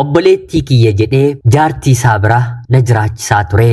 obboleettii kiyya jedhee jaartii isaa bira na jiraachisaa ture.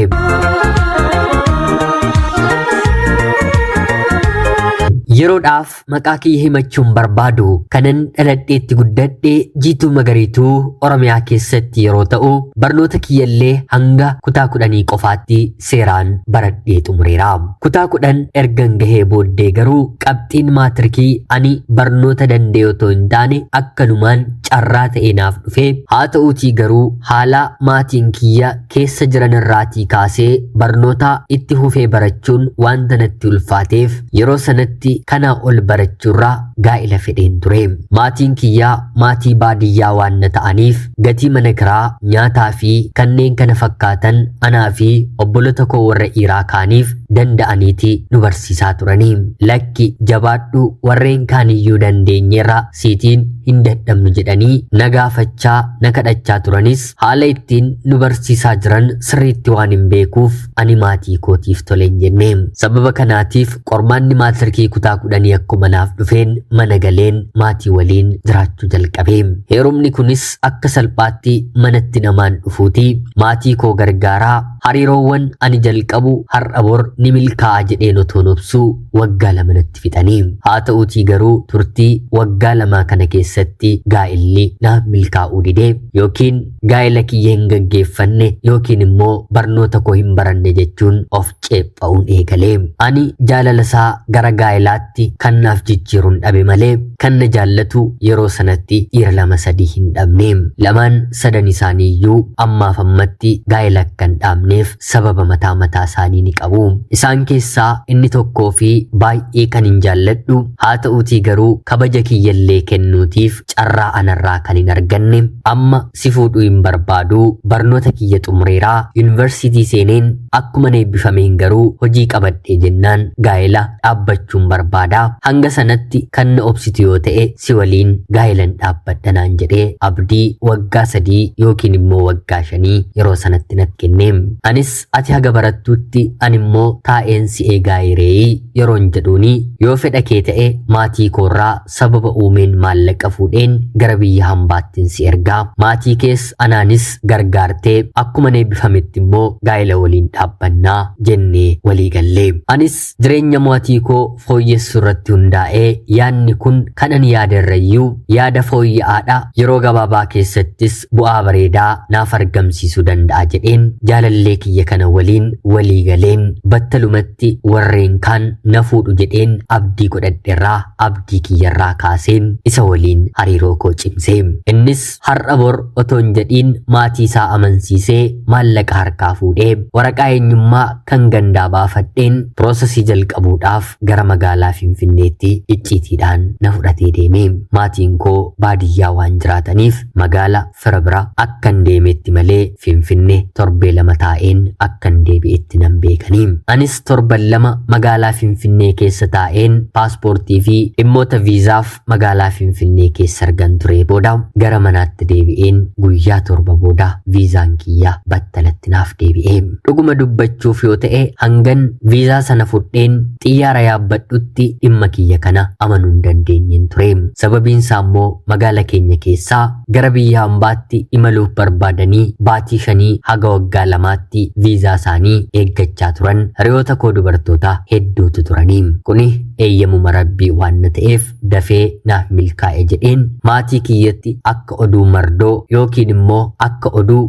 Yeroodhaaf maqaa kiyya himachuun barbaadu kanan dhaladheetti guddadhe Jiituu Magariituu Oromiyaa keessatti yeroo ta'u barnoota kiyyallee hanga kutaa 10 qofaatti seeraan baradhee xumureera. Kutaa 10 ergan gahee booddee garuu qabxiin maatirikii ani barnoota danda'e otoo hin taane akkanumaan carraa ta'ee naaf dhufe. Haa ta'uutii garuu haala maatiin kiyya keessa jiran irraatii kaasee barnoota itti fufee barachuun wanta natti ulfaateef yeroo sanatti kana ol barachuurraa gaa'ila fedheen ture. Maatiin kiyyaa maatii baadiyyaa waan na ta'aniif gatii mana kiraa, nyaataa fi kanneen kana fakkaatan anaa fi obbolota koo warra dhiiraa kaaniif danda'aniiti nu barsiisaa turanii. Lakki jabaadhu warreen kaaniyyuu dandeenyeerra siitiin hin dadhabnu jedhanii na gaafachaa na kadhachaa turanis haala ittiin nu barsiisaa jiran sirriitti waan hin beekuuf ani maatii kootiif tole hin jenne. Sababa kanaatiif qormaanni maatirikii kutaa 10 akkuma naaf dhufeen mana galeen maatii waliin jiraachuu jalqabe. Heerumni kunis akka salphaatti manatti namaan dhufuuti maatii koo gargaaraa hariiroowwan ani jalqabu har'a bor ni milkaa'a jedheen otoo obsuu waggaa 2 natti fixanii. Haa ta'uutii garuu turtii waggaa 2 kana keessatti gaa'illi naaf milkaa'uu didee yookiin gaa'ila kiyya hin gaggeeffanne yookiin immoo barnoota koo hin baranne jechuun of ceepha'uun eegalee. Ani jaalala isaa gara gaa'ilaatti kan naaf jijjiiruun dhabe malee kan na jaallatu yeroo sanatti dhiira 2-3 hin dhabne. Lamaan sadan isaaniiyyuu ammaaf ammatti gaa'ila kan dhaabneef sababa mataa isaanii ni qabu. Isaan keessaa inni tokkoo fi baay'ee kan hin jaalladhu haa ta'uutii garuu kabaja kiyyallee kennuutiif carraa anarraa kan hin arganne amma si fuudhuu hin barbaadu barnoota kiyya xumureeraa yuunivarsiitii seeneen akkuma eebbifameen garuu hojii qabadhee jennaan gaa'ila dhaabbachuun barbaada. Hanga sanatti kan na obsitu yoo ta'e si waliin gaa'ilan dhaabbadha naan jedhee abdii waggaa 3 yookiin immoo waggaa 5 yeroo sanatti natti kenne. Anis ati haga barattuutti ani immoo taa'een si eegaa jiree yeroon jedhuuni yoo fedha kee ta'e maatii koorraa sababa uumeen maallaqa fuudheen gara biyya hambaattiin si ergaa maatii kees anaanis gargaartee akkuma eebbifametti immoo gaa'ila waliin dhaabbannaa jennee walii gallee. Anis jireenya maatii koo fooyyessuu irratti hundaa'ee yaadni kun kan ani yaadarrayyuu yaada fooyya'aadha yeroo gabaabaa keessattis bu'aa bareedaa naaf argamsiisuu danda'a jedheen jaalallee kiyya kana waliin walii galeen battalumatti warreen kaan na fuudhu jedheen abdii godhadheerraa abdii kiyyarraa kaaseen isa waliin hariiroo koo cimsee. Innis har'a bor otoo hin jedhiin maatii isaa amansiisee maallaqa harkaa fuudhee waraqaa eenyummaa kan gandaa baafadheen piroosesii jalqabuudhaaf gara magaalaa Finfinneetti icciitiidhaan na fudhatee deeme. Maatiin koo baadiyyaa waan jiraataniif magaala fira bira akkan deemetti malee Finfinnee torbee 2 taa'een akkan deebi'etti nan beekanii. Anis torban 2 magaalaa Finfinnee keessa taa'een paaspoortii fi dhimmoota viizaaf magaalaa Finfinnee keessa argan ture booda gara manaatti deebi'een guyyaa 7 booda viizaan kiyya battalatti naaf deebi'ee. Dhuguma dubbachuuf yoo ta'e hangan viizaa sana fudheen xiyyaara yaabbadhutti dhimma kiyya kana amanuu hin dandeenyeen ture. Sababiin isaa immoo magaala keenya keessaa gara biyya hambaatti imaluuf barbaadanii baatii 5 haga waggaa 2tti viizaa isaanii eeggachaa turan hiriyoota koo dubartoota hedduutu turanii. Kuni eeyyamuma rabbii waan na ta'eef dafee naaf milkaa'e jedheen maatii kiyyatti akka oduu mardoo yookiin immoo akka oduu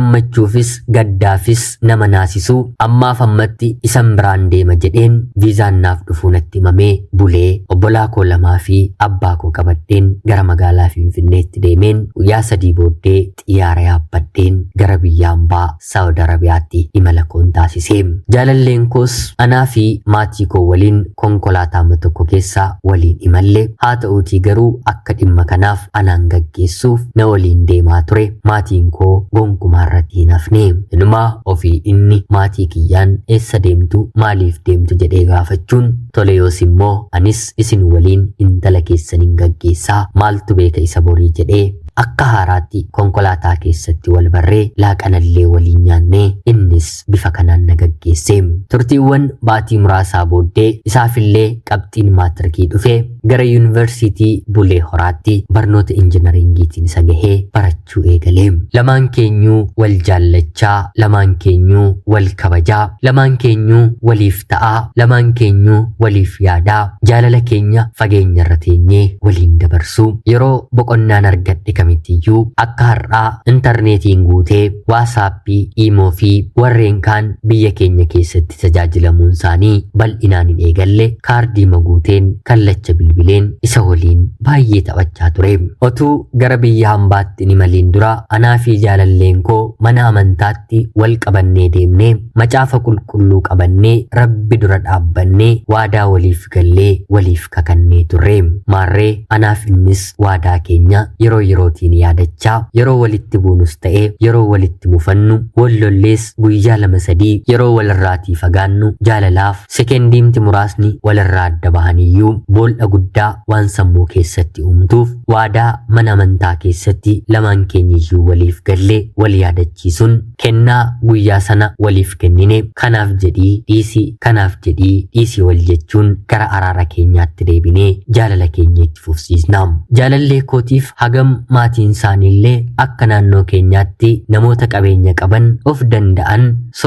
gammachuufis gaddaafis nama naasisuu ammaaf ammatti isan biraan deema jedheen viizaan naaf dhufuu natti himamee bulee obbolaa koo 2 fi abbaa koo qabadheen gara magaalaa Finfinneetti deemeen guyyaa 3 booddee xiyyaara yaabbadheen gara biyya hambaa Saawud Arabiyaatti imala koon taasisee. Jaalalleen koos anaa fi maatii koo waliin konkolaataa tokko keessa waliin imalle. Haa ta'uutii garuu akka dhimma kanaaf anaan gaggeessuuf na waliin deemaa ture maatiin koo gonkumaa irratti hin hafne. Inumaa ofii inni maatii kiyyaan eessa deemtu maaliif deemtu jedhee gaafachuun tole yoos immoo anis isin waliin intala keessaniin gaggeessaa maaltu beeka isa borii jedhee akka haaraatti konkolaataa keessatti wal barree laaqanallee waliin nyaannee innis bifa kanaan na gaggeesse. Turtiiwwan baatii muraasaa booddee isaafillee qabxiin maatirikii dhufe gara yuunivarsiitii Bulee Horaatti barnoota injinaringiitiin isa gahee barachuu eegale. Lamaan keenyuu wal jaallachaa, lamaan keenyuu wal kabajaa, lamaan keenyuu waliif ta'aa, lamaan keenyuu waliif yaadaa, jaalala keenya fageenya irra teenyee waliin dabarsuu. Yeroo boqonnaan argadhe kamittiyyuu akka har'aa intarneetiin guutee waasaappii, iimoo fi warreen kaan biyya keenya keessatti tajaajilamuun isaanii bal'inaan hin eegalle kaardii maguuteen kallacha bilbileen isa waliin baay'ee taphachaa ture. Otuu gara biyya hambaatti ni maliin dura anaa fi jaalalleen koo mana amantaatti wal qabannee deemnee macaafa qulqulluu qabannee rabbi dura dhaabbannee waadaa waliif gallee waliif kakannee turre. Maarree anaaf innis waadaa keenya yeroo yerootiin yaadachaa yeroo walitti buunus ta'ee yeroo walitti mufannu wallollees guyyaa 2-3 yeroo walirraatii fagaannu jaalalaaf sekendiimti muraasni walirraa adda bahaniyyuu boolla guddaa waan sammuu keessatti uumtuuf waadaa mana amantaa keessatti lamaan keenyiyyuu waliif gallee wal yaadachiisuun kennaa guyyaa sana waliif kennine. Kanaaf jedhii dhiisii, kanaaf jedhii dhiisii wal jechuun gara araara keenyaatti deebinee jaalala keenya itti fufsiisna. Jaalallee kootiif hagam maatiin isaaniillee akka naannoo keenyaatti namoota qabeenya qaban of danda'an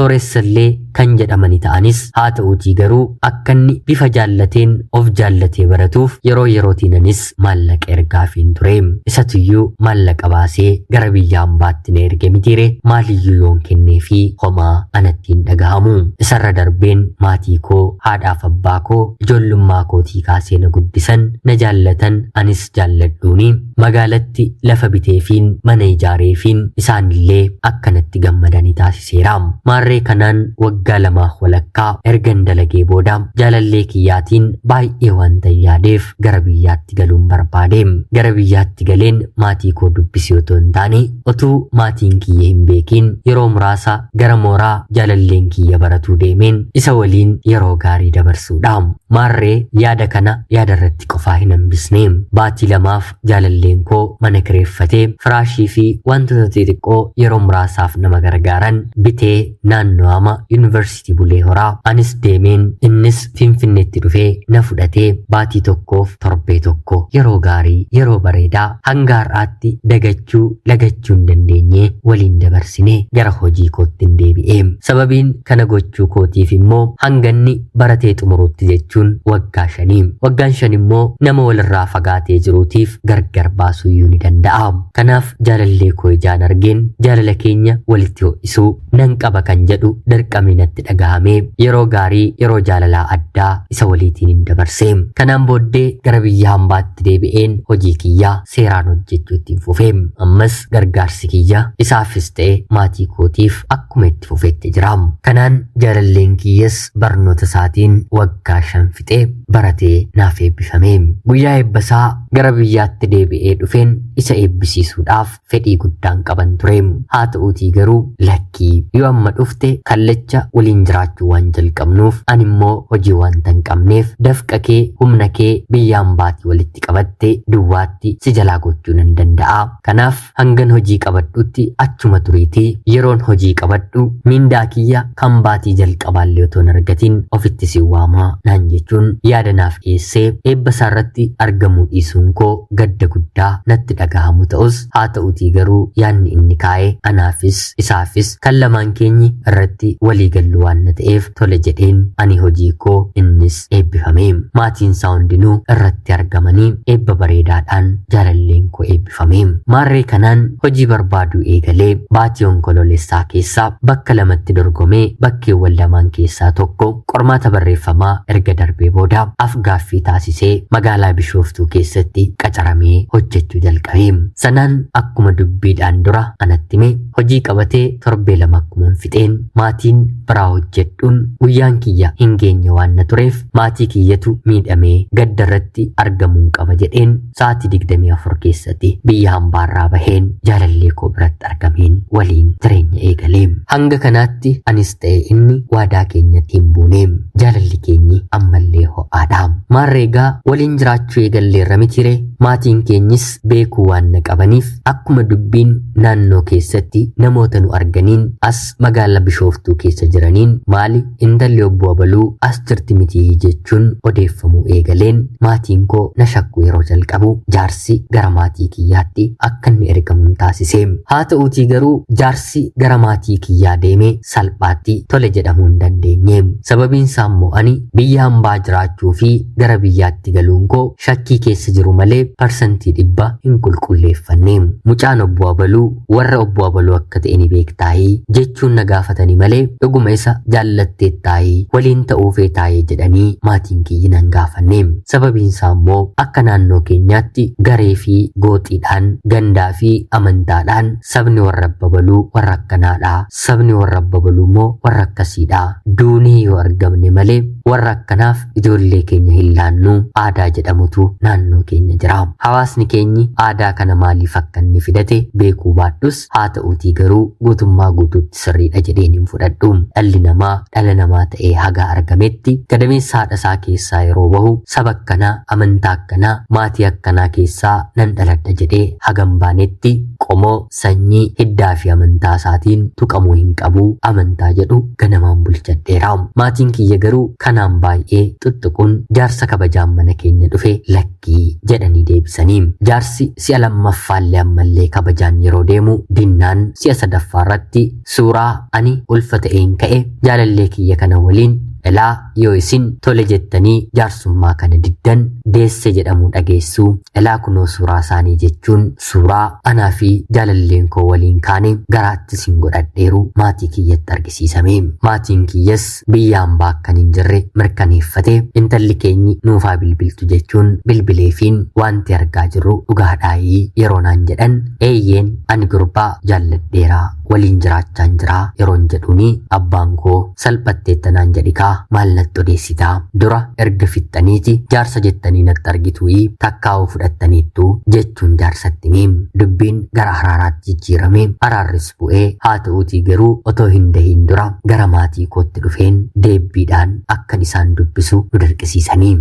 sooressallee kan jedhamani ta'anis haa ta'uutii garuu akka inni bifa jaallateen of jaallatee baratuuf yeroo yerootiinanis maallaqa ergaafiin ture. Isatuyyuu maallaqa baasee gara biyya hambaatti na erge mitiire maaliyyuu yoon kennee fi homaa anatti hin dhagahamu. Isarra darbeen maatii koo, haadhaaf abbaa koo ijoollummaa kootii kaasee na guddisan, na jaallatan, anis jaalladhuuni magaalatti lafa biteefiin mana ijaareefiin isaanillee akkanatti gammadanii taasiseera. Maarree kanaan waggaa 2 walakkaa ergan dalagee booda jaalallee kiyyaatiin baay'ee waan yaadeef gara biyyaatti galuun barbaade. Gara biyyaatti galeen maatii koo dubbisee otoo hin taane otuu maatiin kiyya hin beekin yeroo muraasa gara mooraa jaalalleen kiyya baratuu deemeen isa waliin yeroo gaarii dabarsuudha. Maarree yaada kana yaada irratti qofaa hin hambisne. Baatii 2 jaalalleen koo mana kireeffatee firaashii fi wantoota xixiqqoo yeroo muraasaaf nama gargaaran bitee naannoo yuunivarsiitii Bulee Horaa anis deemeen innis Finfinneetti dhufee na fudhatee baatii tokkoof torbee tokko yeroo gaarii yeroo bareedaa hanga har'aatti dagachuu lagachuu hin dandeenye waliin dabarsine gara hojii kootti deebi'ee. Sababiin kana gochuu kootiif immoo hanganni baratee xumuruutti jechuun waggaa 5. Waggaan 5 immoo nama walirraa fagaatee jiruutiif gargar baasuuyyuu ni danda'a. Kanaaf jaalallee koo ijaan argeen jaalala keenya walitti ho'isuu nan qaba kan jedhu dirqamni natti dhagahamee yeroo gaarii yeroo jaalalaa addaa isa waliitiin hin dabarse. Kanaan booddee gara biyya hambaatti deebi'een hojii kiyyaa seeraan hojjechuu ittiin fufee. Ammas gargaarsi kiyya isaafis ta'e maatii kootiif akkuma itti fufeetti jira. Kanaan jaalalleen kiyyas barnoota isaatiin waggaa 5 fixee baratee naaf eebbifame. Guyyaa eebbasaa gara biyyaatti deebi'ee dhufeen isa eebbisiisuudhaaf fedhii guddaan qaban ture. Haa ta'uutii garuu lakkii yoo amma dhufte kallacha waliin jiraachuu waan jalqabnuuf ani immoo hojii waan tan qabneef dafqa kee humna kee biyya hambaatii walitti qabatte duwwaatti si jalaa gochuu nan danda'a. Kanaaf hangan hojii qabadhutti achuma turiitii yeroon hojii qabadhu mindaa kiyya kan baatii jalqabaallee otoo hin argatin ofitti si waamaa naan jechuun yaada naaf dhiyeessee eebba isaarratti argamuu dhiisuun koo gadda guddaa natti dhagahamu ta'us haa ta'uutii garuu yaadni inni kaa'e anaafis isaafis kan lamaan keenyi irratti walii gallu waan na ta'eef tole jedheen ani hojii koo innis eebbifame. Maatiin isaa hundinuu irratti argamanii eebba bareedaadhaan jaalalleen koo eebbifame. Maarree kanaan hojii barbaaduu eegalee baatii onkoloolessaa keessaa bakka 2tti dorgomee bakkeewwan lamaan keessaa tokko qormaata barreeffamaa erga darbee booda afgaaffii taasisee magaalaa Bishooftuu keessatti qacaramee hojjechuu jalqabe. Sanaan akkuma dubbiidhaan dura anatti hime hojii qabatee torbee 2 akkuma fixeen maatiin biraa hojjedhuun guyyaan kiyya hin geenye waan na tureef maatii kiyyatu miidhamee gadda irratti argamuun qaba jedheen sa'aatii 24 keessatti biyya hambaarraa baheen jaalallee koo biratti argameen waliin jireenya eegalee. Hanga kanaatti anis ta'e inni waadaa keenyatti hin buune. Jaalalli keenyi ammallee ho'aa salphaadha. Maarreegaa waliin jiraachuu eegalleerra mitire maatiin keenyis beekuu waan na qabaniif akkuma dubbiin naannoo keessatti namoota nu arganiin as magaalaa Bishooftuu keessa jiraniin maali intalli obbo Abaluu as jirti mitii jechuun odeeffamuu eegaleen maatiin koo na shakku yeroo jalqabu jaarsi gara maatii kiyyaatti akka inni ergamuun taasise. Haa ta'uutii garuu jaarsi gara maatii kiyyaa deemee salphaatti tole jedhamuu hin dandeenye. Sababiin isaa immoo ani biyya hambaa jiraachuu fi gara biyyaatti galuun koo shakkii keessa jiru malee parsantii 100 hin qulqulleeffanne. Mucaan obbo Abaluu warra obbo Abaluu akka ta'e ni beektaayii jechuun na gaafatanii malee dhuguma isa jaallattee taayii waliin ta'uu feetaayee jedhanii maatiin kiyyi nan gaafanne. Sababiin isaa immoo akka naannoo keenyaatti garee fi gooxiidhaan gandaa fi amantaadhaan sabni warra Abaluu warra akkanaadha, sabni warra Abaluu immoo warra akkasiidha. Duunii yoo argamne malee warra akkanaaf ijoollee keenya hin laannu aadaa jedhamutu naannoo keenya jira. Hawaasni keenyi aadaa kana maaliif akka inni fidate beekuu baadhus haa ta'uutii garuu guutummaa guutuutti sirriidha jedheen hin fudhadhu. Dhalli namaa dhala namaa ta'ee haga argametti gadameessa haadha isaa keessaa yeroo bahu saba akkanaa amantaa akkanaa maatii akkanaa keessaa nan dhaladha jedhee hagam baanetti qomoo sanyii hiddaa fi amantaa isaatiin tuqamuu hin qabu amantaa jedhu ganamaan bulchadheera. Maatiin kiyya garuu kanaan baay'ee tuttuquun jaarsa kabajaan mana keenya dhufe lakkii jedhanii deebisanii. Jaarsi si'a lammaffaallee ammallee kabajaan yeroo deemu dinnaan si'a sadaffaarratti suuraa ani ulfa ta'een ka'e jaalallee kiyya kana waliin elaa yoo isin tole jettanii jaarsummaa kana diddan deesse jedhamu dhageessu elaa kunoo suuraa isaanii jechuun suuraa anaa fi jaalalleen koo waliin kaane garaatti sin godhadheeru maatii kiyyatti argisiisame. Maatiin kiyyas biyya hambaa akkan hin jirre mirkaneeffate intalli keenyi nuufaa bilbiltu jechuun bilbileefiin wanti argaa jirru dhugaadhaayii yeroo naan jedhan eeyyeen ani gurbaa jaalladheeraa waliin jiraachaan jiraa yeroon jedhuuni abbaan koo salphatteetta naan jedhikaa maal natti odeessitaa dura erga fixxaniiti jaarsa jettanii natti argituuyi takkaa'uu fudhattaniittu jechuun jaarsatti hime. Dubbiin gara araaraatti jijjiirame araarris bu'ee haa ta'uutii garuu otoo hin dahiin dura gara maatii kootti dhufeen deebbiidhaan akkan isaan dubbisu nu dirqisiisanii.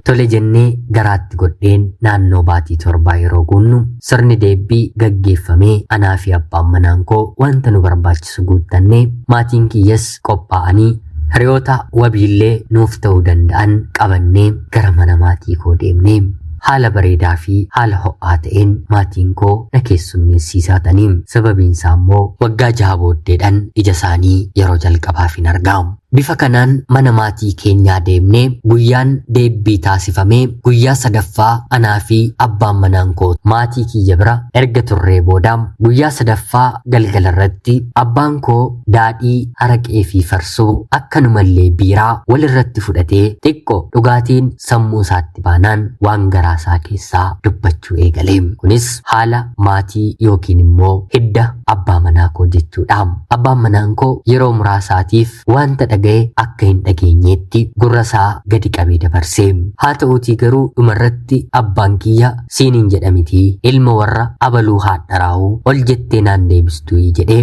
Tole jennee garaatti godheen naannoo baatii 7 yeroo guunnu sirni deebbii gaggeeffamee anaa fi abbaan manaan koo wanta nu barbaachisu guuttannee maatiin kiyyas qophaa'anii hiriyoota wabiillee nuuf ta'uu danda'an qabannee gara mana maatii koo deemnee. Haala bareedaa fi haala ho'aa ta'een maatiin koo na keessummeessiisaa taniin sababiin isaa immoo waggaa 6 booddeedhaan ija isaanii yeroo jalqabaaf hin argamu. Bifa kanaan mana maatii keenyaa deemnee guyyaan deebbii taasifamee guyyaa sadaffaa anaa fi abbaan manaan koo maatii kiyya bira erga turree booda guyyaa sadaffaa galgala irratti abbaan koo daadhii haraqee fi farsoo akkanumallee biiraa walirratti fudhatee xiqqoo dhugaatiin sammuu isaatti baanaan waan garaasaa keessaa dubbachuu eegale. Kunis haala maatii yookiin immoo hidda abbaa manaa koo jechuudha. Abbaan manaan koo yeroo muraasaatiif wanta ga'e akka hin dhageenyeetti gurra isaa gadi qabee dabarsee. Haa ta'uutii garuu dhumarratti abbaan kiyya siiniin jedhamiti ilma warra Abaluu haadharaa'uu ol jettee naan deebistuu jedhee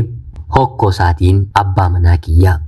hokkoo isaatiin abbaa manaa kiyya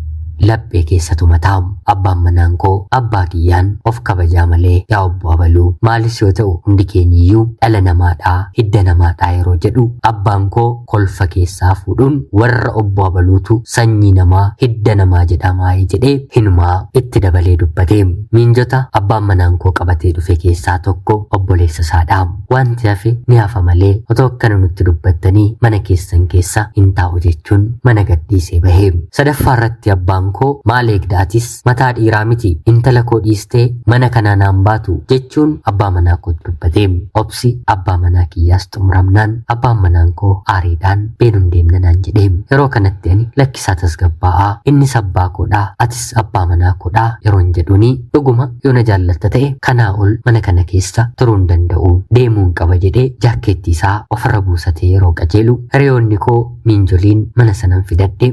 laphee keessatu mataa. Abbaan manaan koo abbaa kiyyaan of kabajaa malee yaa obbo Abaluu maalis yoo ta'u hundi keenyiyyuu dhala namaadhaa hidda namaadhaa yeroo jedhu abbaan koo kolfa keessaa fuudhuun warra obbo Abaluutu sanyii namaa hidda namaa jedhamaa jedhee hinumaa itti dabalee dubbate. Miinjota abbaan manaan koo qabatee dhufe keessaa tokko obboleessa isaadha. Wanti hafe ni hafa malee otoo akkana nutti dubbattanii mana keessan keessa hin taa'u jechuun mana gadhiisee bahee. Sadaffaa irratti abbaan koo maal eegdaatis mataa dhiiraa miti intala koo dhiistee mana kanaa naan baatu jechuun abbaa manaa koo dubbate. Obsi abbaa manaa kiyyaas xumuramnaan abbaan manaan koo aariidhaan beenuun deemna naan jedhe. Yeroo kanatti ani lakkisaa tasgabbaa'aa innis abbaa koodhaa atis abbaa manaa koodhaa yeroon jedhuuni dhuguma yoo na jaallatta ta'e kanaa ol mana kana keessa turuu hin danda'u deemuun qaba jedhee jaakkeettii isaa ofirra buusatee yeroo qajeelu hiriyoonni koo miinjoliin mana sanan fidadhe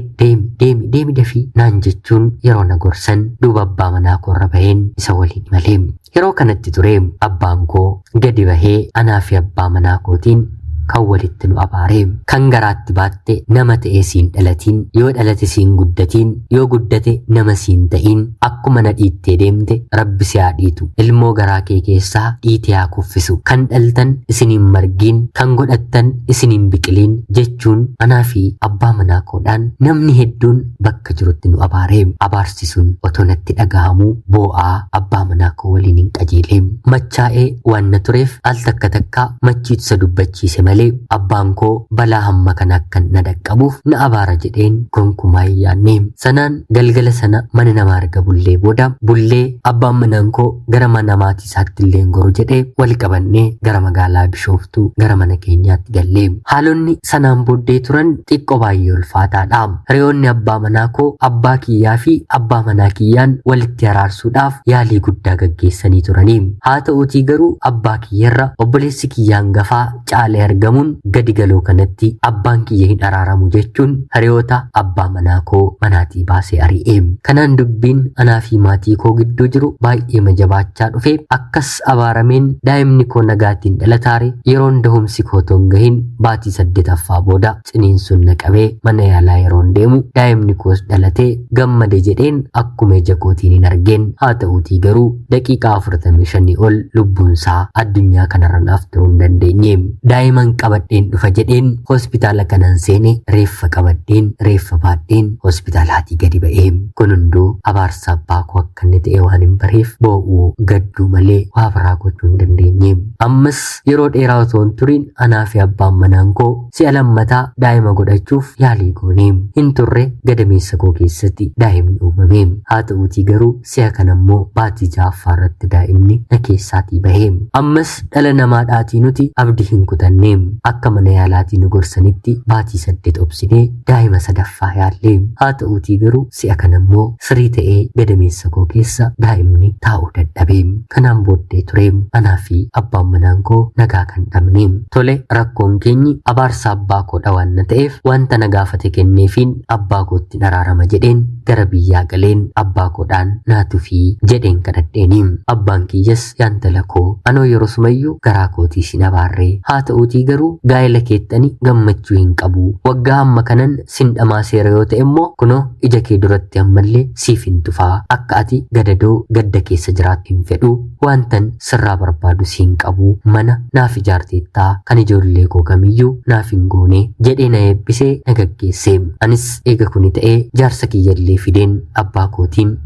deemi dafii naan jechuun yeroo na gorsan duuba abbaa manaa koorra baheen isa waliin malee. Yeroo kanatti ture abbaan koo gadi bahee anaa fi abbaa manaa kootiin kan walitti nu abaare. Kan garaatti baatte nama ta'ee siin dhalatiin, yoo dhalate siin guddatiin, yoo guddate nama siin ta'in, akkuma na dhiittee deemte rabbi si haa dhiitu, ilmoo garaa kee keessaa dhiitee haa kuffisu, kan dhaltan isiniin margiin, kan godhattan isiniin biqiliin jechuun anaa fi abbaa manaa koodhaan namni hedduun bakka jirutti nu abaare. Abaarsi sun otoo natti dhagahamuu boo'aa abbaa manaa koo waliin hin qajeele. Machaa'ee waan na tureef al takka machiitu isa dubbachiise malee abbaan koo balaa hamma kana akka na dhaqqabuuf na abaara jedheen gonkumaa hin yaadne. Sanaan galgala sana mana namaa arga bullee booda bullee abbaan manaan koo gara mana maatii isaatti illee goru jedhee wal qabannee gara magaalaa Bishooftuu gara mana keenyaatti galle. Haalonni sanaan booddee turan xiqqoo baay'ee ulfaataadha. Hiriyoonni abbaa manaa koo abbaa kiyyaa fi abbaa manaa kiyyaan walitti araarsuudhaaf yaalii guddaa gaggeessanii turanii. Haa ta'uutii garuu abbaa kiyyarra obboleessi kiyyaa hangafaa caalee argamuun gadi galoo kanatti abbaan kiyya hin araaramu jechuun hiriyoota abbaa manaa koo manaatii baasee ari'e. Kanaan dubbiin anaa fi maatii koo gidduu jiru baay'ee majabaachaa dhufe. Akkas abaarameen daa'imni koo nagaatiin dhalataare yeroon dahumsi koo toon gahin baatii 8ffaa booda ciniinsuun na qabee mana yaalaa yeroon deemu daa'imni koos dhalatee gammade jedheen akkuma ija kootiin hin argeen. Haa ta'uutii garuu daqiiqaa 45 ol lubbuunsaa addunyaa kanarra naaf turuu hin dandeenye. Daa'iman qabadheen dhufa jedheen hospitaala kanaan seene reeffa qabadheen reeffa baadheen hospitaalaatii gadi ba'ee. Kun hunduu abaarsa abbaa koo akka inni ta'e waan hin bareef boo'uu gadduu malee waa biraa gochuu hin dandeenye. Ammas yeroo dheeraa otoo hin turiin anaa fi abbaan manaan koo si'a lammataa daa'ima godhachuuf yaalii goone. Hin turre gadameessa koo keessatti daa'imni uumame. Haa ta'uutii garuu si'a kanammoo baatii 6ffaa irratti daa'imni na keessaatii bahee. Ammas dhala namaadhaatii nuti abdii hin kutanne. Akka mana yaalaatii nu gorsanitti baatii 8 obsinee daa'ima 3ffaa yaalle. Haa ta'uutii garuu si'a kanammoo firii ta'ee gadameessa koo keessa daa'imni taa'uu dadhabe. Kanaan booddee ture anaa fi abbaan manaan koo nagaa kan dhabne. Tole rakkoon keenyi abaarsa abbaa koodha waan na ta'eef wanta na gaafate kenneefiin abbaa kootti araarama jedheen gara biyyaa galeen abbaa koodhaan naatu fi jedheen kadhadheeni. Abbaan kiyyas yaantala koo anoo yeroo sumayyuu garaa kootii sin abaarree. Haa ta'uutii garuu gaa'ela keettani gammachuu hin qabu. Waggaa amma kanan sin dhamaaseera yoo ta'e immoo kunoo ija kee duratti ammallee siif hin tufaa. Akka ati gadadoo gadda keessa jiraattu hin fedhu. Wantan sirraa barbaadu siin qabu. Mana naaf ijaarteettaa kan ijoollee koo kamiyyuu naaf hin goone jedhee na eebbisee na gaggeesse. Anis eega kuni ta'ee jaarsa kiyyallee fideen abbaa kootiin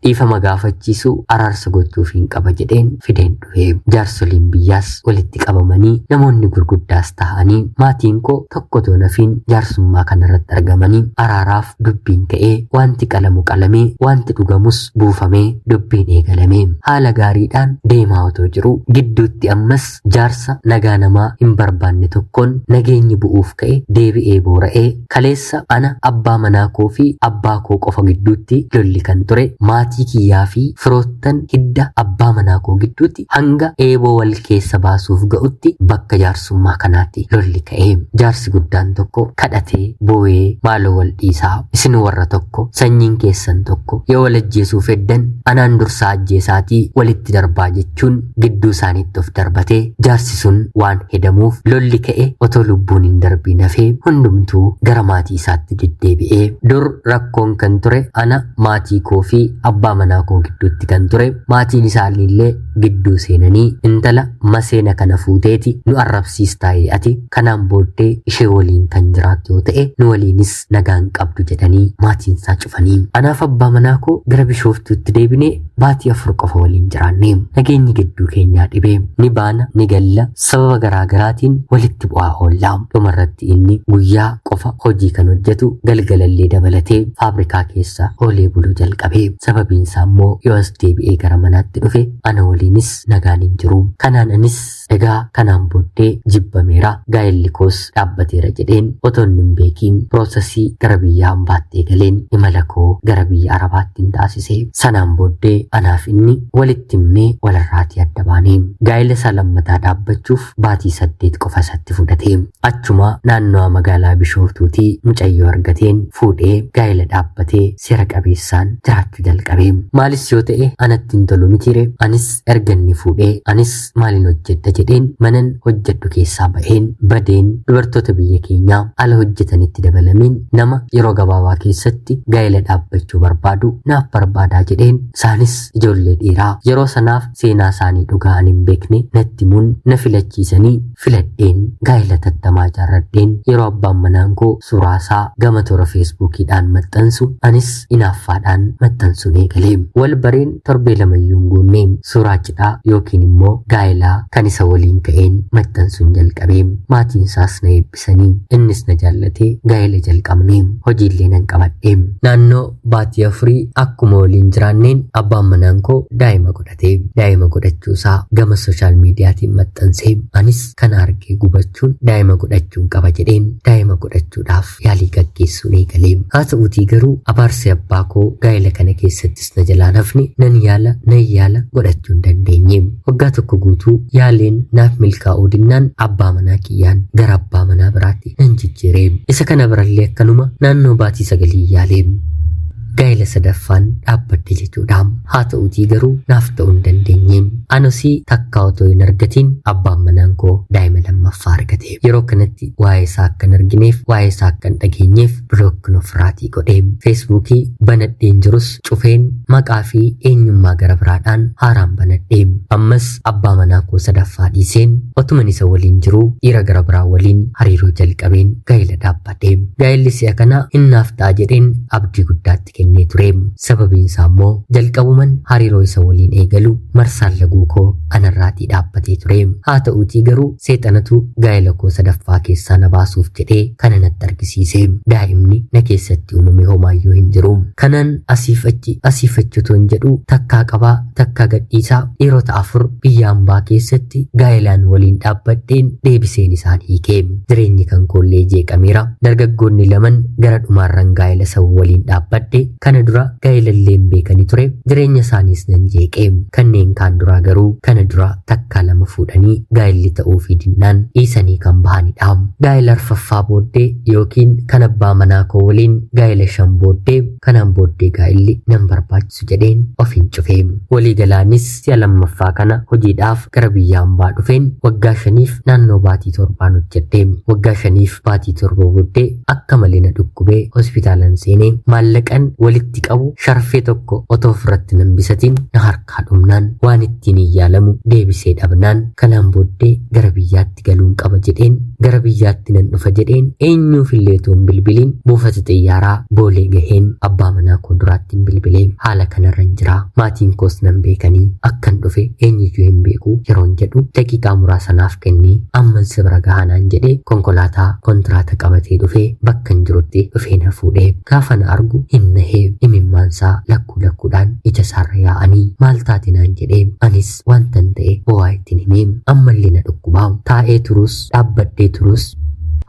dhiifama gaafachiisu araarsa gochuuf hin qaba jedheen fideen dhufe. Jaarsoliin biyyaas walitti qabamanii namoonni gurguddaas ta'anii maatiin koo tokko too nafiin jaarsummaa kanarratti argamanii araaraaf dubbiin ka'ee wanti qalamu qalamee wanti dhugamus buufamee dubbiin eegalame. Haala gaariidhaan deemaa otoo jiru gidduutti ammas jaarsa nagaa namaa hin barbaanne tokkoon nageenyi bu'uuf ka'e deebi'ee boora'ee kaleessa ana abbaa manaa koo fi abbaa koo qofa gidduutti lolli kan ture maatii kiyyaa fi firoottan hidda abbaa manaa koo gidduutti hanga eeboo wal keessa baasuuf ga'utti bakka jaarsummaa kanaatti lolli ka'ee. Jaarsi guddaan tokko kadhatee boo'ee maaloo wal dhiisaa isin warra tokko sanyiin keessan tokko yoo wal ajjeesuu feddan anaan dursaa ajjeesaatii walitti darbaa jechuun gidduu isaaniitti of darbatee jaarsi sun waan hedamuuf lolli ka'e otoo lubbuun hin darbiin hafee hundumtuu gara maatii isaatti deddeebi'ee. Dur rakkoon kan ture ana maatii koo fi abbaa manaa koo gidduutti kan ture. Maatiin isaaniillee gidduu seenanii intala maseena kana fuuteeti nu arrabsiistaa'ee ati kanaan booddee ishee waliin kan jiraattu yoo ta'e nu waliinis nagaan qabdu jedhanii maatiin isaa cufanii. Anaaf abbaa manaa koo gara Bishooftuutti deebinee baatii 4 qofa waliin jiraanne. Nageenyi gidduu keenyaa dhibee ni baana ni galla sababa garaagaraatiin walitti bu'aa oollaa. Dhumarratti inni guyyaa qofa hojii kan hojjetu galgalallee dabalatee faabrikaa keessa oolee buluu jalqabe. Sababiin isaa immoo yoo as deebi'ee gara manaatti dhufe ana waliinis nagaan hin jiru. Kanaan anis egaa kanaan booddee jibbameera gaa'elli koos dhaabbateera jedheen otoon hin beekiin piroosesii gara biyya hambaatti galeen imala koo gara biyya Arabaatti taasise. Sanaan booddee anaaf inni walitti himnee walirraatii adda baanee gaa'ela isaa lammataa dhaabbachuuf baatii 8 qofa isatti fudhate. Achuma naannoo magaalaa Bishooftuutii mucayyoo argateen fuudhee gaa'ela dhaabbatee seera qabeessaan jiraachuu jalqabe. Maalis yoo ta'e anatti hin tolu mitiire anis erga inni fuudhee anis maalin hojjedha jedheen manan hojjedhu keessaa ba'een badeen dubartoota biyya keenyaa ala hojjetanitti dabalamiin nama yeroo gabaabaa keessatti gaa'ela dhaabbachuu barbaadu naaf barbaadaa jedheen. Isaanis ijoollee dhiiraa yeroo sanaaf seenaa isaanii dhugaa hin beekne natti mun na filachiisanii filadheen gaa'ela tattamaa jaarradheen. Yeroo abbaan manaan koo suuraa isaa gama toora feesbuukiidhaan maxxansu anis inaaffaadhaan maxxansuun eegaleem. Wal bareen torbee lamayyuu hin guunneem suuraa cidhaa yookiin immoo gaa'elaa kan isa waliin ka'een maxxansuun jalqabeem. Maatiin isaas na eebbisanii innis na jaallatee gaa'ela jalqabneem. Hojiillee nan qabadheem. Naannoo baatii afurii akkuma waliin jiraanneen abbaan manaan koo daa'ima godhatee daa'ima godhachuusaa gama sooshaal miidiyaatiin maxxanseem. Anis kana argee gubachuun daa'ima godhachuun qaba jedheen daa'ima godhachuudhaaf yaalii gaggeessuun eegaleem. Haa ta'uutii garuu abaarsi abbaa koo gaa'ela kana keessattis na jalaa nafne nan yaala godhachuu hin dandeenyeem. Waggaa tokko guutuu yaaleen naaf milkaa'uu dinnaan abbaa manaa kiyyaan gara abbaa manaa biraatti nan jijjiireem. Isa kana birallee akkanuma naannoo baatii 9 yaaleem. Gaa'ela sadaffaan dhaabbadde jechuudhaam. Haa ta'uutii garuu naaf ta'uu hin dandeenyeem. Anosii takkaa otoo hin argatiin abbaan manaan koo daa'ima lammaffaa argate. Yeroo kanatti waa'ee isaa akka hin argineef waa'ee isaa akka hin dhageenyeef bilookkiin ofirraatii godheem. Feesbuukii banadheen jirus cufeen maqaa fi eenyummaa gara biraadhaan haaraan banadheem. Ammas abbaa manaa koo sadaffaa dhiiseen otuman isa waliin jiruu dhiira gara biraa waliin hariiroo jalqabeen gaa'ela dhaabbadheem. Gaa'elli si'a kana hin naaf ta'a jedheen abdii guddaatti kennee tureem. Sababiin isaa immoo jalqabuman hariiroo isa waliin eegalu marsaan laguu koo anarraatii dhaabbatee tureem. Haa ta'uutii garuu seexanatu gaa'ela koo sadaffaa keessaa na baasuuf jedhee kana natti argisiiseem. Daa'imni na keessatti uumame homaayyuu hin jiru. Kanaan asiif achi otoo hin jedhu takkaa qabaa takkaa gadhiisaa dhiirota 4 biyya hambaa keessatti gaa'elaan waliin dhaabbadheen deebiseen isaan hiikeem. Jireenyi kan koollee jeeqameera. Dargaggoonni 2 gara dhumaarran gaa'ela isa waliin dhaabbadhe kana dura gaa'elallee beekanii ture. Jireenya isaaniis nan jeeqeem. Kanneen kaan duraa garuu kana dura takkaa 2 fuudhanii gaa'elli ta'uu fi dinnaan dhiisanii kan bahanidha. Gaa'ela arfaffaa booddee yookiin kan abbaa manaa koo waliin gaa'ela 5 booddee kanaan booddee gaa'elli nan barbaachisu jedheen of hin cufeem. Waliigalaanis si'a lammaffaa kana hojiidhaaf gara biyya hambaa dhufeen waggaa 5f naannoo baatii 7 hojjedheem. Waggaa 5f baatii 7 booddee akka malee na dhukkubee hospitaalan seenee maallaqan walitti qabu sharfee tokko otoo ofirratti nan bisatiin na harkaa dhumnaan waan ittiin yaalamu deebisee dhabnaan kanaan booddee gara biyyaatti galuun qaba jedheen gara biyyaatti nan dhufa jedheen eenyuufillee toon bilbiliin buufata xiyyaaraa boolee gaheen abbaa manaa koo duraatti bilbilee haala kanarran jira maatiin koos nan beekanii akkan dhufe eenyuyyuu hin beeku yeroon jedhu daqiiqaa muraasanaaf kennii amman si bira gahanaan jedhee konkolaataa kontiraata qabatee dhufee bakkan jirutti dhufee na fuudhee gaafa na argu hin nahee imimmaansaa lakkuudhaan ija isaarra yaa'anii maal taate naan jedhee anis wantan ta'e bo'aa ittiin himeem. Ammallee na dhukkubaa taa'ee turus dhaabbadhee turus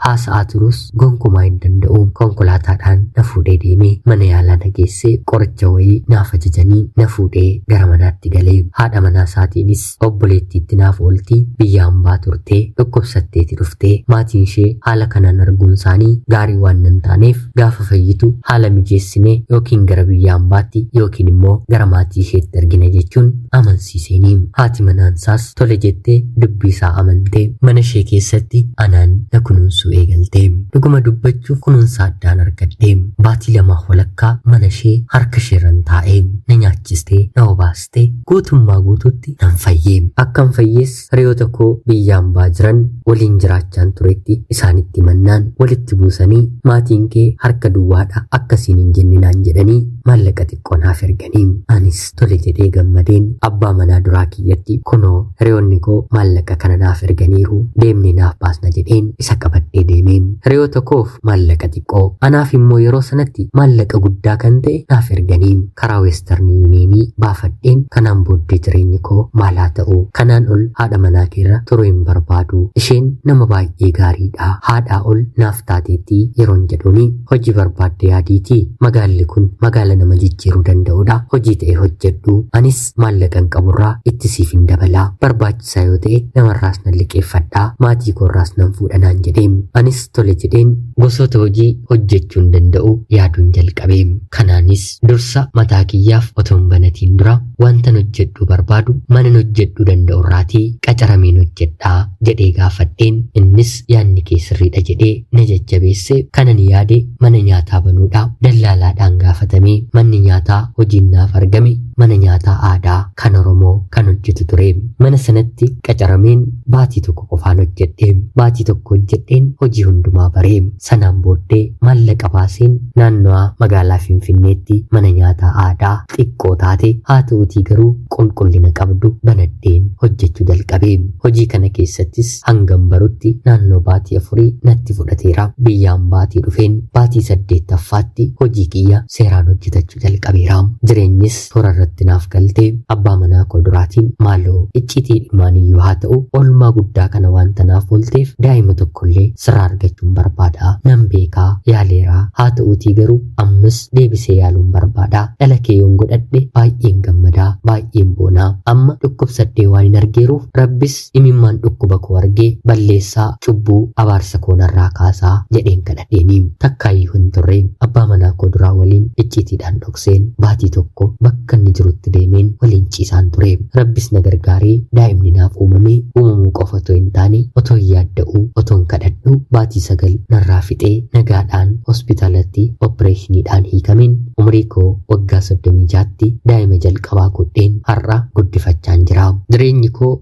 haasa'aa turus gonkumaa hin danda'u. Konkolaataadhaan na fuudhee deemee mana yaalaa na geessee qoricha wayii naaf ajajanii na fuudhee gara manaatti galee haadha manaa isaatiinis obboleettiitti naaf ooltii biyya hambaa turtee dhukkubsatteeti dhuftee maatiin ishee haala kanaan arguun isaanii gaarii waan nan taaneef gaafa fayyitu haala mijeessinee yookiin gara biyya hambaatti yookiin immoo gara maatii isheetti ergina jechuun amansiiseenii. Haati manaansaas tole jettee dubbii isaa amantee mana ishee keessatti anaan na kunuunsu eegalteem. Dhuguma dubbachuuf kunuunsa addaan argadheem. Baatii 2 walakkaa mana ishee harka isheerran taa'eem. Na nyaachistee na obaastee guutummaa guutuutti nan fayyeem. Akkan fayyees hiriyoota koo biyya hambaa jiran waliin jiraachaan turetti isaanitti mannaan walitti buusanii maatiin kee harka duwwaadha akkasiin hin jenninaan jedhanii maallaqa xiqqoo naaf erganiim. Anis tole jedhee gammadeen abbaa manaa duraa kiyyatti kunoo hiriyoonni koo maallaqa kana naaf erganiiru deemnee naaf baasna jedheen isa qabadhe deemeen. Hiriyoota koof maallaqa xiqqoo anaaf immoo yeroo sanatti maallaqa guddaa kan ta'e naaf erganiin karaa weestarni yuuniinii baafadheen kanaan booddee jireenyi koo maalaa ta'u kanaan ol haadha manaa keerra turuu hin barbaadu ishee isheen nama baay'ee gaariidha. Haadhaa ol naaf taateetti yeroon jedhuuni hojii barbaadde yaadiiti. Magaalli kun magaala nama jijjiiruu danda'udha. Hojii ta'e hojjedhu. Anis maallaqan qaburraa itti siif hin dabalaa. Barbaachisaa yoo ta'e namarraas nan liqeeffadhaa. Maatii koorraas nan fuudhanaan jedheem. Anis tole jedheen gosoota hojii hojjechuu hin danda'u yaaduun jalqabeem. Kanaanis dursa mataa kiyyaaf otoon banatiin dura wantan hojjedhu barbaadu manan hojjedhu danda'urraatii qacarameen hojjedhaa jedhee gaafadheen. Innis yaadni kee sirriidha jedhee na jajjabeesse. Kanan yaade mana nyaataa banuudha. Dallaalaadhaan gaafatamee manni nyaataa hojiin naaf argame mana nyaataa aadaa kan Oromoo kan hojjetu ture. Mana sanatti qacarameen baatii tokko qofaan hojjedhe. Baatii tokko hojjedheen hojii hundumaa bareem. Sanaan booddee maallaqa baaseen naannoo magaalaa Finfinneetti mana nyaataa aadaa xiqqoo taate haa ta'uutii garuu qulqullina qabdu banadheen hojjechuu jalqabeem. Hojii kana keessattis hangam barutti naannoo baatii 4 natti fudhateera. Biyyaan baatii dhufeen baatii 8ffaatti hojii kiyya seeraan hojjetachuu jalqabeera. Jireenyis toora irratti naaf galtee abbaa manaa koo duraatiin maaloo iccitii dhimaaniyyuu haa ta'u oolmaa guddaa kana wanta naaf oolteef daa'ima tokkollee sirraa argachuun barbaada. Nan beekaa yaaleeraa haa ta'uutii garuu ammas deebisee yaaluun barbaada. Dhala kee yoon godhadhe baay'een gammadaa baay'een boonaa. Amma dhukkubsadhee waan hin argeeruuf rabbis imimmaan dhukkuba koo argee balleessaa cubbuu abaarsa koo narraa kaasaa jedheen kadhadheeni. Takkaayyuu hin turre abbaa manaa koo duraa waliin iccitiidhaan dhokseen baatii tokko bakka inni jirutti deemeen waliin ciisaan ture. Rabbis na gargaaree daa'imni naaf uumamuu qofa otoo hin taane otoo yaadda'uu otoon kadhadhu baatii 9 narraa fixee nagaadhaan hospitaalatti opereeshiniidhaan hiikameen umrii koo waggaa 36tti daa'ima jalqabaa godheen har'a guddifachaan jira. Jireenyi koo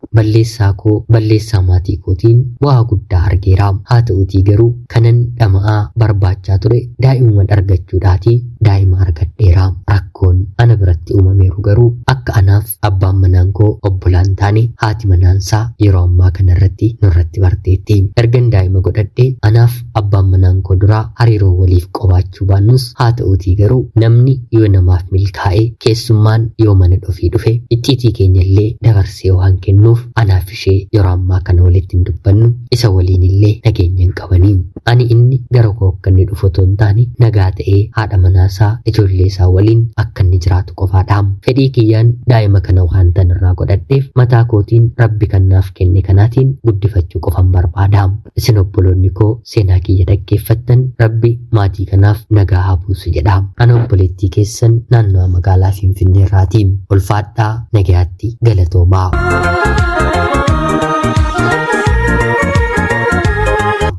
balleessaa maatii kootiin bu'aa guddaa argeera. Haa ta'uutii garuu kanan dhama'aa barbaachaa ture daa'imuma argachuudhaatii daa'ima argadheera. Rakkoon ana biratti uumameeru garuu akka anaaf abbaan manaan koo obbolaan taane haati manaansaa yeroo ammaa kanarratti nurratti barteetti. Ergan daa'ima godhadhee anaaf abbaan manaan koo duraa hariiroo waliif qabaachuu baannus haa ta'uutii garuu namni yoo namaaf milkaa'e keessummaan yoo mana dhufii dhufe icciitii keenyallee dabarsee waan kennuuf anaaf ishee yeroo ammaa kana walitti hin dubbannu isa waliin illee nageenya hin qabanii. Ani inni gara koo akka inni dhufu otoo hin taane nagaa ta'ee haadha manaasaa ijoollee isaa waliin akka inni jiraatu qofaadha. Fedhii kiyyaan daa'ima kana waan tan irraa godhadheef mataa kootiin rabbi kannaaf kenne kanaatiin guddifachuu qofan barbaada. Isin obboloonni koo seenaa kiyya dhaggeeffattan rabbi maatii kanaaf nagaa haa buusu jedha. Ana obboleettii keessan naannoo magaalaa Finfinnee irraatii. Ulfaadhaa nagayaatti galatoomaa.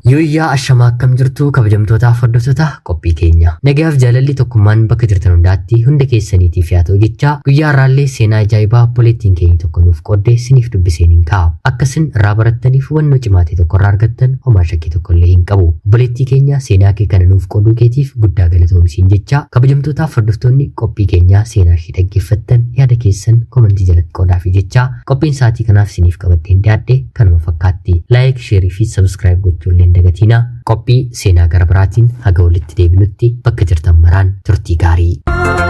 Yooyyaa ashamaa akkam jirtu kabajamtootaaf hordoftoota qophii keenya. Nagayaaf jaalalli tokkummaan bakka jirtan hundaatti hunda keessaniitiif yaa ta'u jecha guyyaa irraallee seenaa ajaa'ibaa obboleettiin keenya tokko nuuf qooddee siniif dubbiseen hin kaa'u. Akkasin irraa barattaniif hubannoo cimaatee tokko irraa argattan homaa shakkii tokkollee hin qabu. Obboleettii keenya seenaa kee kana nuuf qooduu keetiif guddaa galatoomisiin jecha kabajamtootaaf hordoftoonni qophii keenyaa seenaa ishee dhaggeeffattan yaada keessan komentii jalatti qoodaafi jecha qophiin sa'aatii kanaaf siniif qabadheen dhiyaadhe kanuma fakkaatti. Laayik, sheerii fi sabskiraayib gochuullee dagatina. Qophii seenaa gara biraatiin haga walitti deebinutti bakka jirtan maraan turtii gaarii.